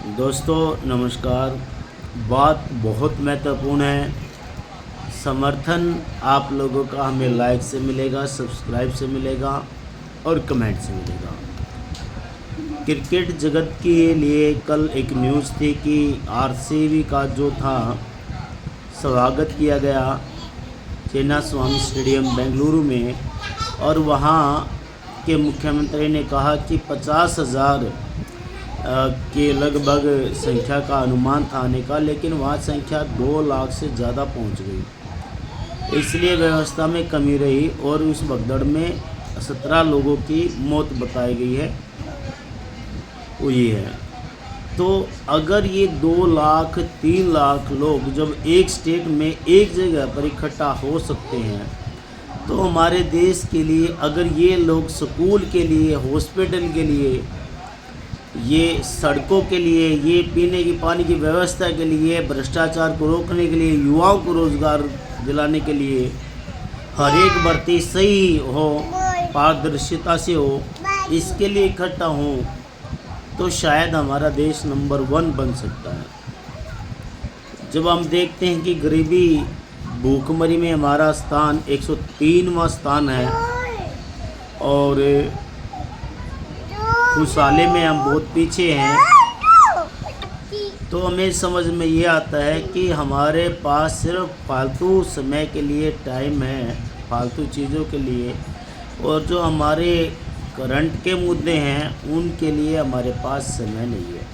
दोस्तों नमस्कार। बात बहुत महत्वपूर्ण है। समर्थन आप लोगों का हमें लाइक से मिलेगा, सब्सक्राइब से मिलेगा और कमेंट से मिलेगा। क्रिकेट जगत के लिए कल एक न्यूज़ थी कि आरसीबी का जो था स्वागत किया गया चिन्नास्वामी स्टेडियम बेंगलुरु में, और वहाँ के मुख्यमंत्री ने कहा कि 50,000 के लगभग संख्या का अनुमान था आने का, लेकिन वहाँ संख्या 2 लाख से ज़्यादा पहुँच गई। इसलिए व्यवस्था में कमी रही और उस भगदड़ में 17 लोगों की मौत बताई गई है हुई है। तो अगर ये 2 लाख 3 लाख लोग जब एक स्टेट में एक जगह पर इकट्ठा हो सकते हैं, तो हमारे देश के लिए अगर ये लोग स्कूल के लिए, हॉस्पिटल के लिए, ये सड़कों के लिए, ये पीने की पानी की व्यवस्था के लिए, भ्रष्टाचार को रोकने के लिए, युवाओं को रोज़गार दिलाने के लिए, हर एक भर्ती सही हो, पारदर्शिता से हो, इसके लिए इकट्ठा हो, तो शायद हमारा देश नंबर 1 बन सकता है। जब हम देखते हैं कि गरीबी भूखमरी में हमारा स्थान 103वां स्थान है और खुशहाली में हम बहुत पीछे हैं, तो हमें समझ में ये आता है कि हमारे पास सिर्फ फालतू समय के लिए टाइम है, फालतू चीज़ों के लिए, और जो हमारे करंट के मुद्दे हैं उनके लिए हमारे पास समय नहीं है।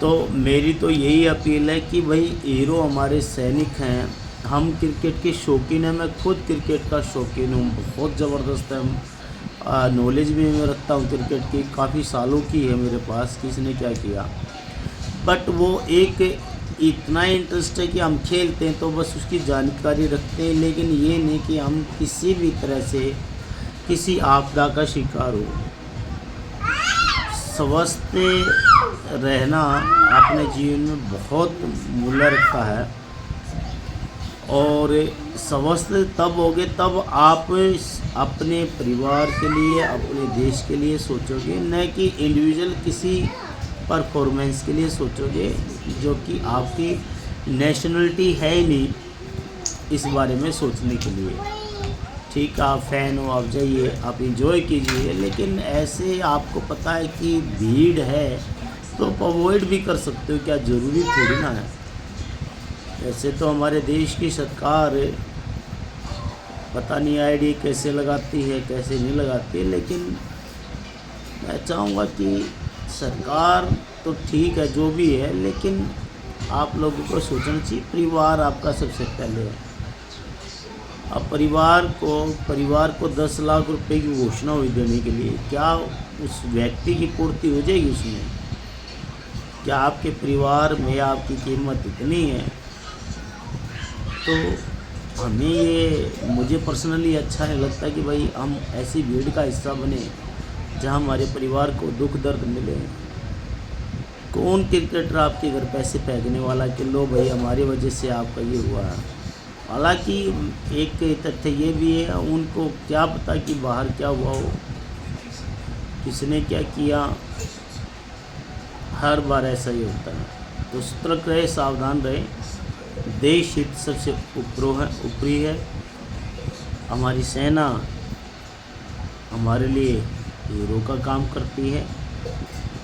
तो मेरी तो यही अपील है कि भाई हीरो हमारे सैनिक हैं। हम क्रिकेट के शौकीन हैं, मैं खुद क्रिकेट का शौकीन हूँ, बहुत ज़बरदस्त है। नॉलेज भी मैं रखता हूँ क्रिकेट की, काफ़ी सालों की है मेरे पास, किसने क्या किया। बट वो एक इतना इंटरेस्ट है कि हम खेलते हैं तो बस उसकी जानकारी रखते हैं, लेकिन ये नहीं कि हम किसी भी तरह से किसी आपदा का शिकार हो। स्वस्थ रहना अपने जीवन में बहुत मूल्य रखता है, और स्वस्थ तब होगे तब आप अपने परिवार के लिए, अपने देश के लिए सोचोगे, न कि इंडिविजुअल किसी परफॉर्मेंस के लिए सोचोगे जो कि आपकी नेशनलिटी है ही नहीं इस बारे में सोचने के लिए। ठीक है, आप फ़ैन हो, आप जाइए, आप इंजॉय कीजिए, लेकिन ऐसे आपको पता है कि भीड़ है तो अवॉइड भी कर सकते हो, क्या ज़रूरी थोड़ी ना है। वैसे तो हमारे देश की सरकार पता नहीं आईडी कैसे लगाती है, कैसे नहीं लगाती है, लेकिन मैं चाहूँगा कि सरकार तो ठीक है जो भी है, लेकिन आप लोगों को सोचना चाहिए परिवार आपका सबसे पहले है। अब परिवार को 10 लाख रुपए की घोषणा हुई देने के लिए, क्या उस व्यक्ति की पूर्ति हो जाएगी उसमें? क्या आपके परिवार में आपकी कीमत इतनी है? तो मुझे पर्सनली अच्छा नहीं लगता कि भाई हम ऐसी भीड़ का हिस्सा बने जहां हमारे परिवार को दुख दर्द मिले। कौन क्रिकेटर आपके घर पैसे फेंकने वाला कि लो भाई हमारी वजह से आपका ये हुआ है। हालांकि एक तथ्य ये भी है, उनको क्या पता कि बाहर क्या हुआ हो, किसने क्या किया। हर बार ऐसा ही होता है। तो सतर्क रहे, सावधान रहे। देश हित सबसे ऊपरी है। हमारी सेना हमारे लिए हीरो का काम करती है।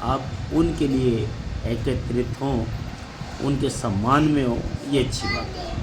आप उनके लिए एकत्रित हों, उनके सम्मान में हो, ये अच्छी बात है।